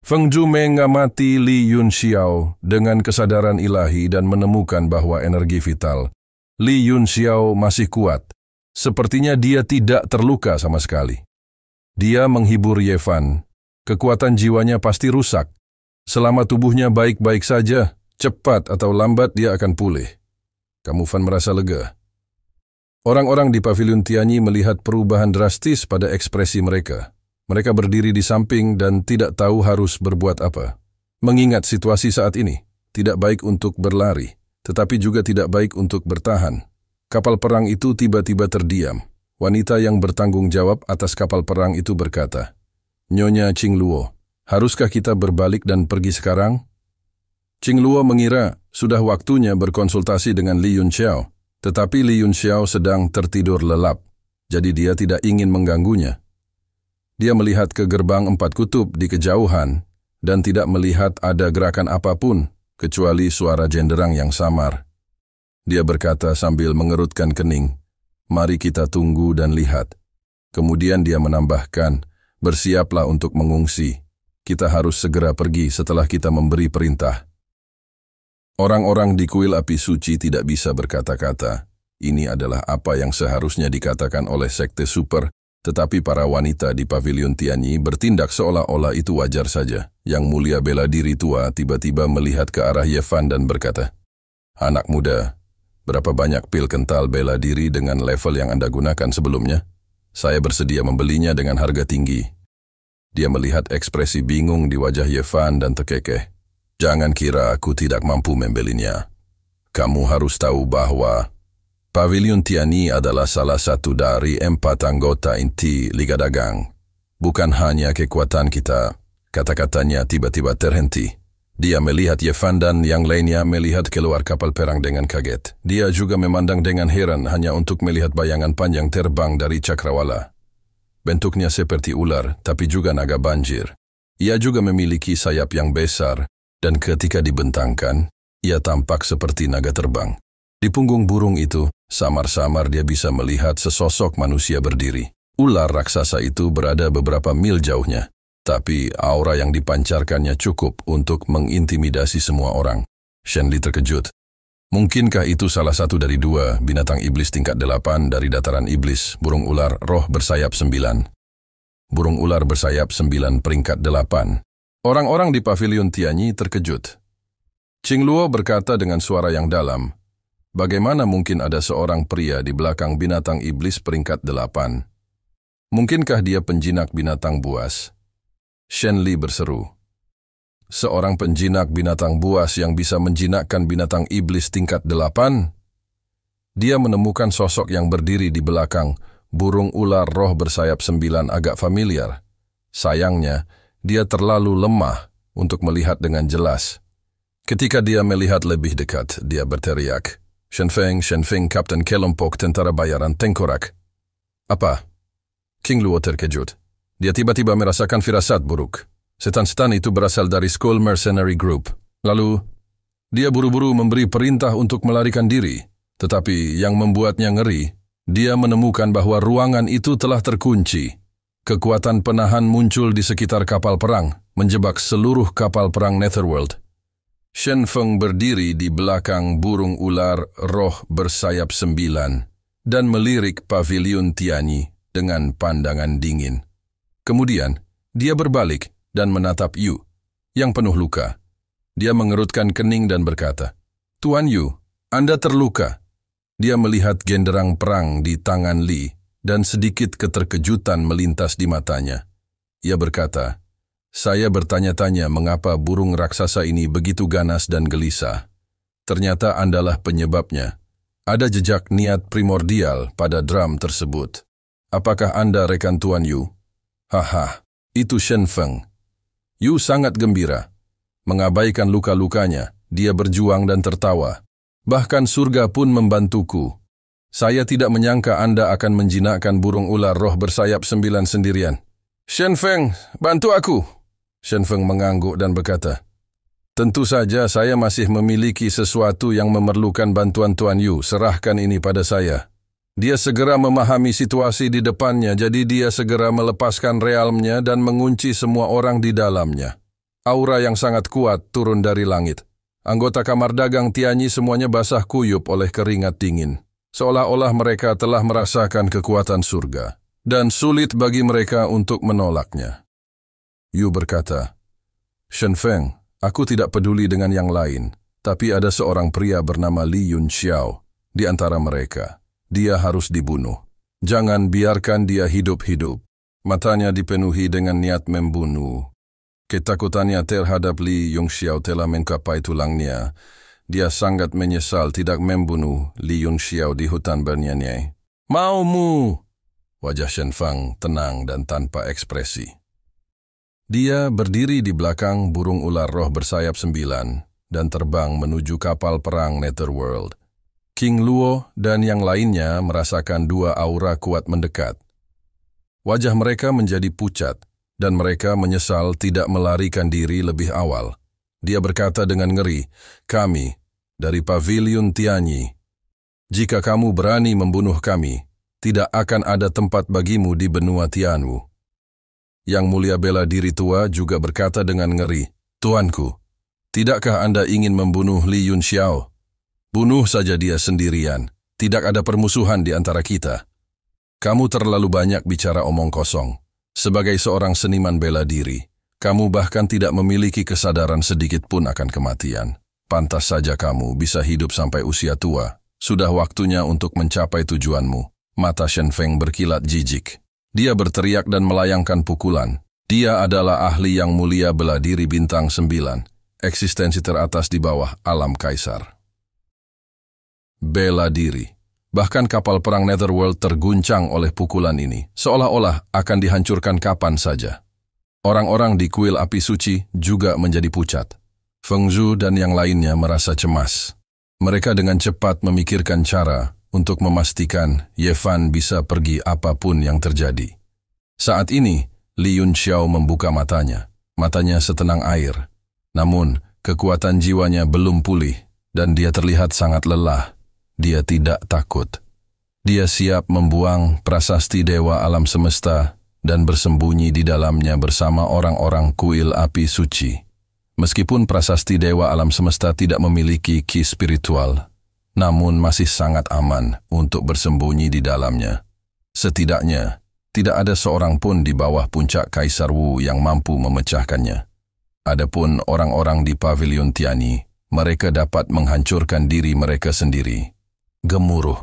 Feng Zhu mengamati Li Yunxiao dengan kesadaran ilahi dan menemukan bahwa energi vital Li Yunxiao masih kuat. Sepertinya dia tidak terluka sama sekali. Dia menghibur Ye Fan. Kekuatan jiwanya pasti rusak. Selama tubuhnya baik-baik saja, cepat atau lambat dia akan pulih. Kamu Fan merasa lega. Orang-orang di Paviliun Tianyi melihat perubahan drastis pada ekspresi mereka. Mereka berdiri di samping dan tidak tahu harus berbuat apa. Mengingat situasi saat ini, tidak baik untuk berlari, tetapi juga tidak baik untuk bertahan. Kapal perang itu tiba-tiba terdiam. Wanita yang bertanggung jawab atas kapal perang itu berkata, "Nyonya Qing Luo, haruskah kita berbalik dan pergi sekarang?" Qing Luo mengira sudah waktunya berkonsultasi dengan Li Yunxiao, tetapi Li Yunxiao sedang tertidur lelap, jadi dia tidak ingin mengganggunya. Dia melihat ke gerbang 4 kutub di kejauhan dan tidak melihat ada gerakan apapun kecuali suara jenderang yang samar. Dia berkata sambil mengerutkan kening, "Mari kita tunggu dan lihat." Kemudian dia menambahkan, "Bersiaplah untuk mengungsi. Kita harus segera pergi setelah kita memberi perintah." Orang-orang di kuil api suci tidak bisa berkata-kata. Ini adalah apa yang seharusnya dikatakan oleh sekte super. Tetapi para wanita di Paviliun Tianyi bertindak seolah-olah itu wajar saja. Yang mulia bela diri tua tiba-tiba melihat ke arah Ye Fan dan berkata, "Anak muda, berapa banyak pil kental bela diri dengan level yang Anda gunakan sebelumnya? Saya bersedia membelinya dengan harga tinggi." Dia melihat ekspresi bingung di wajah Ye Fan dan terkekeh. "Jangan kira aku tidak mampu membelinya. Kamu harus tahu bahwa Paviliun Tianyi adalah salah satu dari 4 anggota inti Liga Dagang. Bukan hanya kekuatan kita." Kata-katanya tiba-tiba terhenti. Dia melihat Ye Fan dan yang lainnya melihat keluar kapal perang dengan kaget. Dia juga memandang dengan heran hanya untuk melihat bayangan panjang terbang dari cakrawala. Bentuknya seperti ular, tapi juga naga banjir. Ia juga memiliki sayap yang besar, dan ketika dibentangkan, ia tampak seperti naga terbang. Di punggung burung itu, samar-samar dia bisa melihat sesosok manusia berdiri. Ular raksasa itu berada beberapa mil jauhnya, tapi aura yang dipancarkannya cukup untuk mengintimidasi semua orang. Shen Li terkejut. Mungkinkah itu salah satu dari 2 binatang iblis tingkat 8 dari dataran iblis, burung ular roh bersayap 9? Burung ular bersayap 9 peringkat 8. Orang-orang di Paviliun Tianyi terkejut. Qing Luo berkata dengan suara yang dalam, "Bagaimana mungkin ada seorang pria di belakang binatang iblis peringkat 8? Mungkinkah dia penjinak binatang buas?" Shen Li berseru, "Seorang penjinak binatang buas yang bisa menjinakkan binatang iblis tingkat 8? Dia menemukan sosok yang berdiri di belakang burung ular roh bersayap 9 agak familiar. Sayangnya, dia terlalu lemah untuk melihat dengan jelas. Ketika dia melihat lebih dekat, dia berteriak, 'Shen Feng, Kapten kelompok tentara bayaran Tengkorak.'" "Apa?" Qing Luo terkejut. Dia tiba-tiba merasakan firasat buruk. Setan-setan itu berasal dari Skull Mercenary Group. Lalu, dia buru-buru memberi perintah untuk melarikan diri. Tetapi yang membuatnya ngeri, dia menemukan bahwa ruangan itu telah terkunci. Kekuatan penahan muncul di sekitar kapal perang, menjebak seluruh kapal perang Netherworld. Shen Feng berdiri di belakang burung ular roh bersayap 9 dan melirik Paviliun Tianyi dengan pandangan dingin. Kemudian, dia berbalik dan menatap Yu, yang penuh luka. Dia mengerutkan kening dan berkata, "Tuan Yu, Anda terluka." Dia melihat genderang perang di tangan Li dan sedikit keterkejutan melintas di matanya. Ia berkata, "Saya bertanya-tanya mengapa burung raksasa ini begitu ganas dan gelisah. Ternyata Andalah penyebabnya. Ada jejak niat primordial pada drum tersebut. Apakah Anda rekan Tuan Yu?" "Haha, itu Shen Feng." Yu sangat gembira. Mengabaikan luka-lukanya, dia berjuang dan tertawa. "Bahkan surga pun membantuku. Saya tidak menyangka Anda akan menjinakkan burung ular roh bersayap 9 sendirian." "Shen Feng, bantu aku." Shen Feng mengangguk dan berkata, "Tentu saja saya masih memiliki sesuatu yang memerlukan bantuan Tuan Yu. Serahkan ini pada saya." Dia segera memahami situasi di depannya, jadi dia segera melepaskan realmnya dan mengunci semua orang di dalamnya. Aura yang sangat kuat turun dari langit. Anggota kamar dagang Tianyi semuanya basah kuyup oleh keringat dingin. Seolah-olah mereka telah merasakan kekuatan surga, dan sulit bagi mereka untuk menolaknya. Yu berkata, "Shen Feng, aku tidak peduli dengan yang lain, tapi ada seorang pria bernama Li Yunxiao di antara mereka. Dia harus dibunuh. Jangan biarkan dia hidup-hidup." Matanya dipenuhi dengan niat membunuh. Ketakutannya terhadap Li Yunxiao telah mengkapai tulangnya. Dia sangat menyesal tidak membunuh Li Yunxiao di hutan bernyanyi. "Maumu!" Wajah Shen Feng tenang dan tanpa ekspresi. Dia berdiri di belakang burung ular roh bersayap 9 dan terbang menuju kapal perang Netherworld. King Luo dan yang lainnya merasakan dua aura kuat mendekat. Wajah mereka menjadi pucat, dan mereka menyesal tidak melarikan diri lebih awal. Dia berkata dengan ngeri, "Kami, dari Pavilion Tianyi, jika kamu berani membunuh kami, tidak akan ada tempat bagimu di benua Tianwu." Yang mulia bela diri tua juga berkata dengan ngeri, "Tuanku, tidakkah Anda ingin membunuh Li Yunxiao? Bunuh saja dia sendirian, tidak ada permusuhan di antara kita. Kamu terlalu banyak bicara omong kosong. Sebagai seorang seniman bela diri, kamu bahkan tidak memiliki kesadaran sedikit pun akan kematian. Pantas saja kamu bisa hidup sampai usia tua. Sudah waktunya untuk mencapai tujuanmu." Mata Shen Feng berkilat jijik. Dia berteriak dan melayangkan pukulan. Dia adalah ahli yang mulia bela diri bintang 9, eksistensi teratas di bawah alam kaisar. Bela diri. Bahkan kapal perang Netherworld terguncang oleh pukulan ini, seolah-olah akan dihancurkan kapan saja. Orang-orang di kuil api suci juga menjadi pucat. Feng Zhu dan yang lainnya merasa cemas. Mereka dengan cepat memikirkan cara untuk memastikan Ye Fan bisa pergi apapun yang terjadi. Saat ini, Li Yunxiao membuka matanya. Matanya setenang air. Namun, kekuatan jiwanya belum pulih, dan dia terlihat sangat lelah. Dia tidak takut. Dia siap membuang prasasti dewa alam semesta dan bersembunyi di dalamnya bersama orang-orang kuil api suci. Meskipun prasasti dewa alam semesta tidak memiliki ki spiritual, namun masih sangat aman untuk bersembunyi di dalamnya. Setidaknya, tidak ada seorang pun di bawah puncak Kaisar Wu yang mampu memecahkannya. Adapun orang-orang di Pavilion Tianyi, mereka dapat menghancurkan diri mereka sendiri. Gemuruh.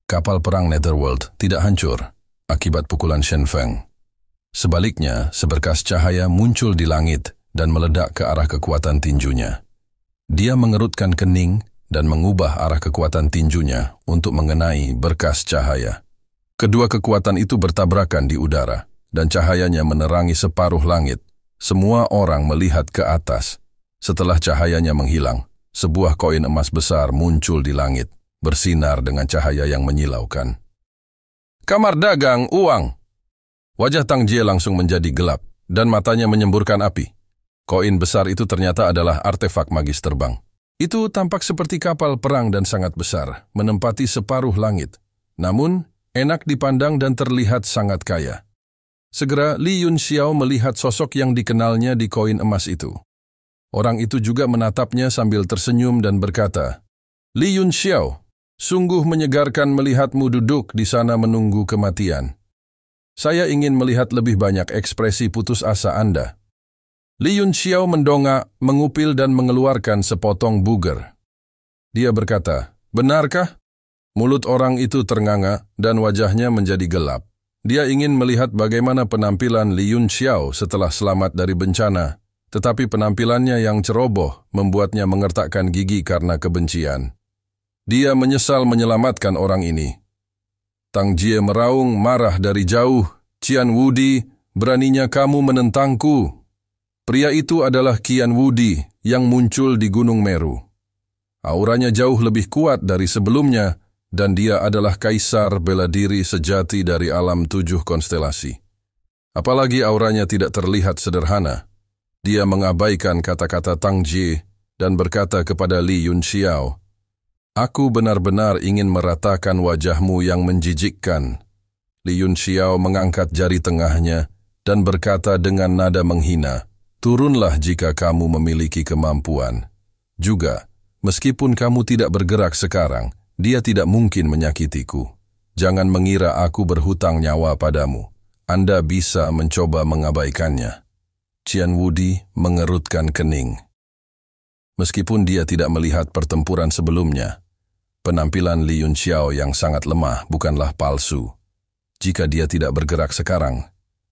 Kapal perang Netherworld tidak hancur akibat pukulan Shen Feng. Sebaliknya, seberkas cahaya muncul di langit dan meledak ke arah kekuatan tinjunya. Dia mengerutkan kening dan mengubah arah kekuatan tinjunya untuk mengenai berkas cahaya. Kedua kekuatan itu bertabrakan di udara, dan cahayanya menerangi separuh langit. Semua orang melihat ke atas. Setelah cahayanya menghilang, sebuah koin emas besar muncul di langit, bersinar dengan cahaya yang menyilaukan. "Kamar dagang uang!" Wajah Tang Jie langsung menjadi gelap, dan matanya menyemburkan api. Koin besar itu ternyata adalah artefak magis terbang. Itu tampak seperti kapal perang dan sangat besar, menempati separuh langit. Namun, enak dipandang dan terlihat sangat kaya. Segera Li Yunxiao melihat sosok yang dikenalnya di koin emas itu. Orang itu juga menatapnya sambil tersenyum dan berkata, "Li Yunxiao, sungguh menyegarkan melihatmu duduk di sana menunggu kematian. Saya ingin melihat lebih banyak ekspresi putus asa Anda." Li Yunxiao mendongak, mengupil dan mengeluarkan sepotong buger. Dia berkata, "Benarkah?" Mulut orang itu ternganga dan wajahnya menjadi gelap. Dia ingin melihat bagaimana penampilan Li Yunxiao setelah selamat dari bencana, tetapi penampilannya yang ceroboh membuatnya mengertakkan gigi karena kebencian. Dia menyesal menyelamatkan orang ini. Tang Jie meraung marah dari jauh, "Qian Wudi, beraninya kamu menentangku." Pria itu adalah Qian Wudi yang muncul di Gunung Meru. Auranya jauh lebih kuat dari sebelumnya, dan dia adalah kaisar bela diri sejati dari alam 7 konstelasi. Apalagi auranya tidak terlihat sederhana. Dia mengabaikan kata-kata Tang Jie dan berkata kepada Li Yunxiao, "Aku benar-benar ingin meratakan wajahmu yang menjijikkan." Li Yunxiao mengangkat jari tengahnya dan berkata dengan nada menghina, Turunlah jika kamu memiliki kemampuan. Juga, meskipun kamu tidak bergerak sekarang, dia tidak mungkin menyakitiku. Jangan mengira aku berhutang nyawa padamu. Anda bisa mencoba mengabaikannya. Qian Wudi mengerutkan kening. Meskipun dia tidak melihat pertempuran sebelumnya, penampilan Li Yunxiao yang sangat lemah bukanlah palsu. Jika dia tidak bergerak sekarang,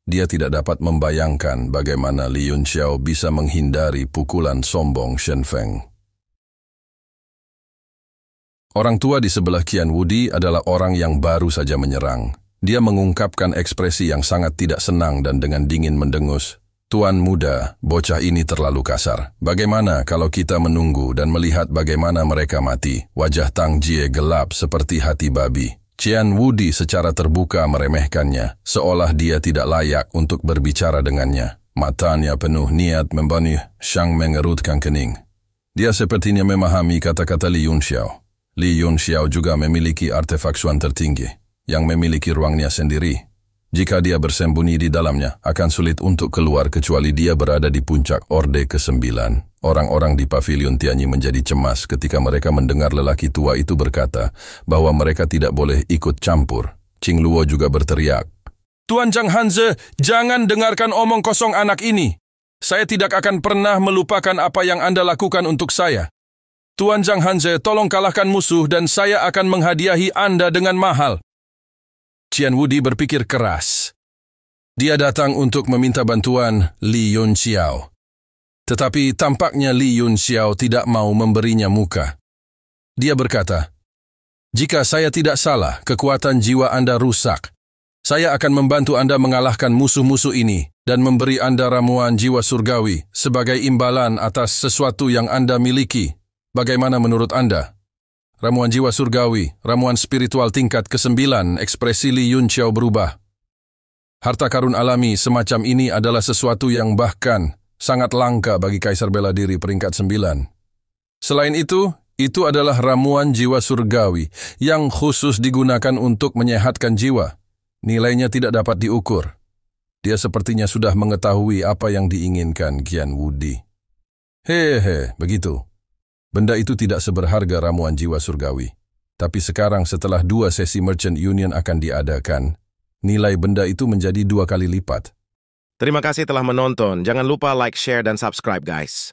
dia tidak dapat membayangkan bagaimana Li Yunxiao bisa menghindari pukulan sombong Shen Feng. Orang tua di sebelah Qian Wudi adalah orang yang baru saja menyerang. Dia mengungkapkan ekspresi yang sangat tidak senang dan dengan dingin mendengus. Tuan muda, bocah ini terlalu kasar. Bagaimana kalau kita menunggu dan melihat bagaimana mereka mati? Wajah Tang Jie gelap seperti hati babi. Qian Wudi secara terbuka meremehkannya, seolah dia tidak layak untuk berbicara dengannya. Matanya penuh niat membunuh. Shang mengerutkan kening. Dia sepertinya memahami kata-kata Li Yunxiao. Li Yunxiao juga memiliki artefak Xuan tertinggi, yang memiliki ruangnya sendiri. Jika dia bersembunyi di dalamnya, akan sulit untuk keluar kecuali dia berada di puncak Orde ke-9. Orang-orang di pavilion Tianyi menjadi cemas ketika mereka mendengar lelaki tua itu berkata bahwa mereka tidak boleh ikut campur. Qing Luo juga berteriak, "Tuan Zhang Hanze, jangan dengarkan omong kosong anak ini. Saya tidak akan pernah melupakan apa yang Anda lakukan untuk saya. Tuan Zhang Hanze, tolong kalahkan musuh dan saya akan menghadiahi Anda dengan mahal." Qian Wudi berpikir keras. Dia datang untuk meminta bantuan Li Yunxiao. Tetapi tampaknya Li Yunxiao tidak mau memberinya muka. Dia berkata, "Jika saya tidak salah, kekuatan jiwa Anda rusak. Saya akan membantu Anda mengalahkan musuh-musuh ini dan memberi Anda ramuan jiwa surgawi sebagai imbalan atas sesuatu yang Anda miliki. Bagaimana menurut Anda?" Ramuan jiwa surgawi, ramuan spiritual tingkat ke-9, ekspresi Li Yunxiao berubah. Harta karun alami semacam ini adalah sesuatu yang bahkan sangat langka bagi Kaisar Bela Diri peringkat 9. Selain itu adalah ramuan jiwa surgawi yang khusus digunakan untuk menyehatkan jiwa. Nilainya tidak dapat diukur. Dia sepertinya sudah mengetahui apa yang diinginkan Qian Wudi. Hehe, begitu. Benda itu tidak seberharga ramuan jiwa surgawi. Tapi sekarang setelah 2 sesi Merchant Union akan diadakan, nilai benda itu menjadi 2 kali lipat. Terima kasih telah menonton. Jangan lupa like, share, dan subscribe guys.